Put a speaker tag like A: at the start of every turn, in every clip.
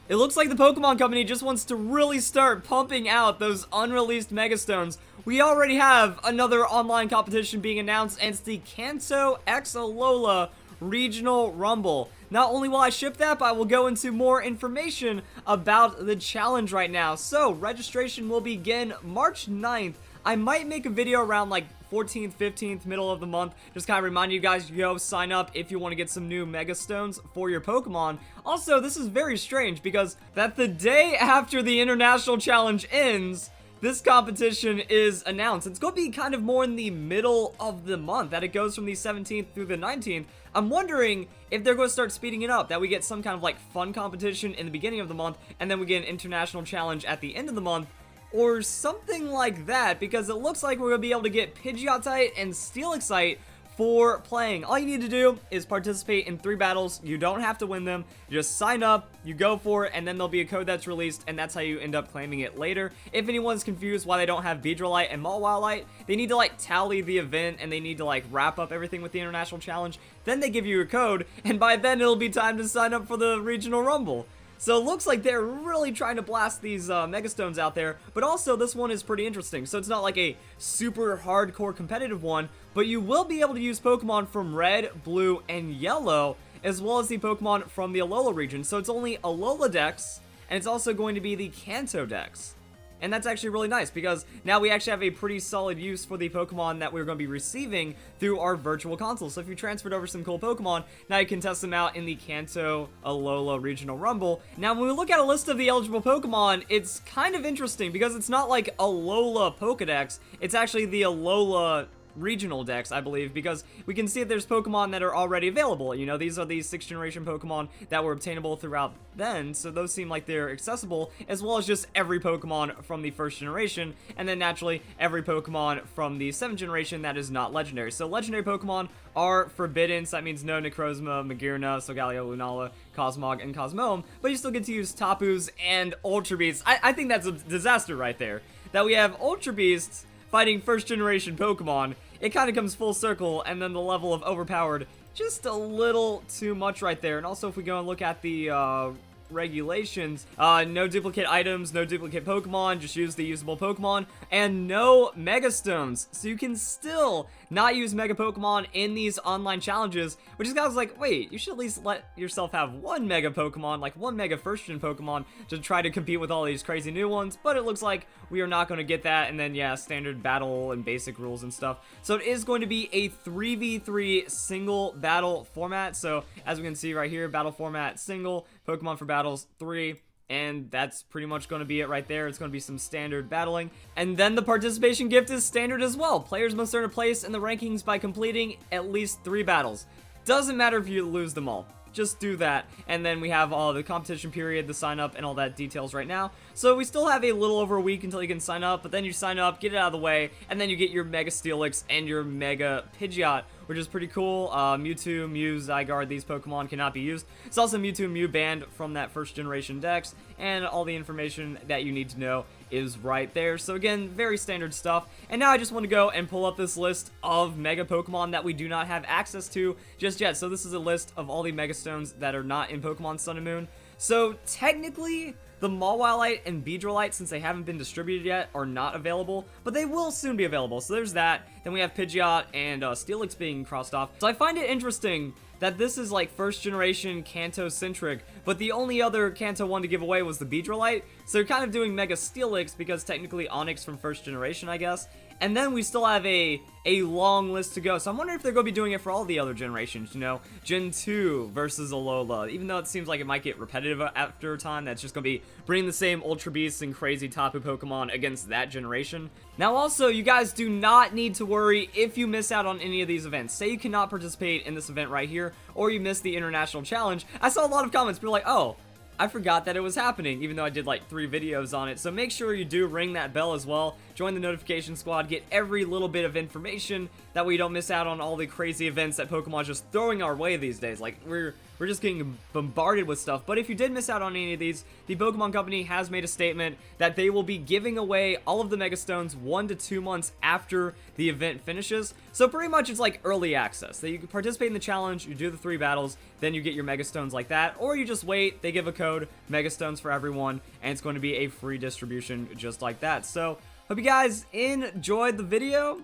A: It looks like the Pokemon Company just wants to really start pumping out those unreleased Megastones. We already have another online competition being announced, and it's the Kanto X Alola Regional Rumble. Not only will I ship that, but I will go into more information about the challenge right now. So, registration will begin March 9th. I might make a video around like 14th, 15th, middle of the month. Just kind of remind you guys to go sign up if you want to get some new Mega Stones for your Pokemon. Also, this is very strange because that the day after the International Challenge ends, this competition is announced. It's going to be kind of more in the middle of the month, that it goes from the 17th through the 19th. I'm wondering if they're going to start speeding it up, that we get some kind of like fun competition in the beginning of the month, and then we get an international challenge at the end of the month, or something like that, because it looks like we're going to be able to get Pidgeotite and Steelixite for playing. All you need to do is participate in 3 battles. You don't have to win them. You just sign up, you go for it, and then there'll be a code that's released, and that's how you end up claiming it later. If anyone's confused why they don't have Beedrillite and Mawilite, they need to like tally the event, and they need to like wrap up everything with the International Challenge. Then they give you your code, and by then it'll be time to sign up for the Regional Rumble. So it looks like they're really trying to blast these Megastones out there, but also this one is pretty interesting. So it's not like a super hardcore competitive one, but you will be able to use Pokemon from Red, Blue, and Yellow, as well as the Pokemon from the Alola region. So it's only Alola Dex, and it's also going to be the Kanto Dex. And that's actually really nice, because now we actually have a pretty solid use for the Pokemon that we're going to be receiving through our virtual console. So if you transferred over some cool Pokemon, now you can test them out in the Kanto Alola Regional Rumble. Now, when we look at a list of the eligible Pokemon, it's kind of interesting, because it's not like Alola Pokedex, it's actually the Alola regional dex, I believe, because we can see that there's Pokemon that are already available. You know, these are the 6th generation Pokemon that were obtainable throughout then, so those seem like they're accessible, as well as just every Pokemon from the 1st generation, and then naturally every Pokemon from the 7th generation that is not legendary. So legendary Pokemon are forbidden, so that means no Necrozma, Magearna, Solgaleo, Lunala, Cosmog, and Cosmoem, but you still get to use Tapus and Ultra Beasts. I think that's a disaster right there, that we have Ultra Beasts fighting 1st generation Pokemon. It kind of comes full circle, and then the level of overpowered, just a little too much right there. And also, if we go and look at the regulations, no duplicate items, no duplicate Pokemon, just use the usable Pokemon, and no Mega Stones. So you can still not use Mega Pokemon in these online challenges, which is kind of like, wait, you should at least let yourself have one Mega Pokemon, like one Mega First Gen Pokemon, to try to compete with all these crazy new ones, but it looks like we are not going to get that, and then, yeah, standard battle and basic rules and stuff. So it is going to be a 3v3 single battle format, so as we can see right here, battle format single, Pokemon for battles 3, and that's pretty much going to be it right there. It's going to be some standard battling. And then the participation gift is standard as well. Players must earn a place in the rankings by completing at least 3 battles. Doesn't matter if you lose them all. Just do that. And then we have all the competition period, the sign up, and all that details right now. So we still have a little over a week until you can sign up, but then you sign up, get it out of the way, and then you get your Mega Steelix and your Mega Pidgeot, which is pretty cool. Mewtwo, Mew, Zygarde, these Pokemon cannot be used. It's also Mewtwo and Mew banned from that 1st generation dex, and all the information that you need to know is right there. So again, very standard stuff. And now I just want to go and pull up this list of Mega Pokemon that we do not have access to just yet. So this is a list of all the Mega Stones that are not in Pokemon Sun and Moon. So technically, the Mawilite and Beedrillite, since they haven't been distributed yet, are not available, but they will soon be available. So there's that. Then we have Pidgeot and Steelix being crossed off. So I find it interesting that this is like 1st generation Kanto-centric, but the only other Kanto one to give away was the Beedrillite. So they're kind of doing Mega Steelix because technically Onix from 1st generation, I guess. And then we still have a long list to go. So I'm wondering if they're going to be doing it for all the other generations, you know, Gen 2 versus Alola. Even though it seems like it might get repetitive after a time, that's just going to be bringing the same Ultra Beasts and crazy Tapu Pokemon against that generation. Now also, you guys do not need to worry if you miss out on any of these events. Say you cannot participate in this event right here, or you missed the International Challenge. I saw a lot of comments, people like, oh, I forgot that it was happening, even though I did like 3 videos on it. So make sure you do ring that bell as well. Join the notification squad, get every little bit of information. That way you don't miss out on all the crazy events that Pokemon's just throwing our way these days. Like, we're we're just getting bombarded with stuff. But if you did miss out on any of these, the Pokemon Company has made a statement that they will be giving away all of the Mega Stones 1 to 2 months after the event finishes. So pretty much it's like early access. That you can participate in the challenge, you do the 3 battles, then you get your Mega Stones like that, or you just wait, they give a code, Mega Stones for everyone, and it's going to be a free distribution just like that. So, hope you guys enjoyed the video.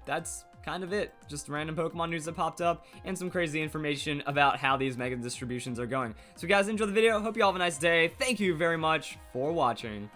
A: That's kind of it. Just random Pokemon news that popped up and some crazy information about how these Mega distributions are going. So if you guys enjoyed the video, hope you all have a nice day. Thank you very much for watching.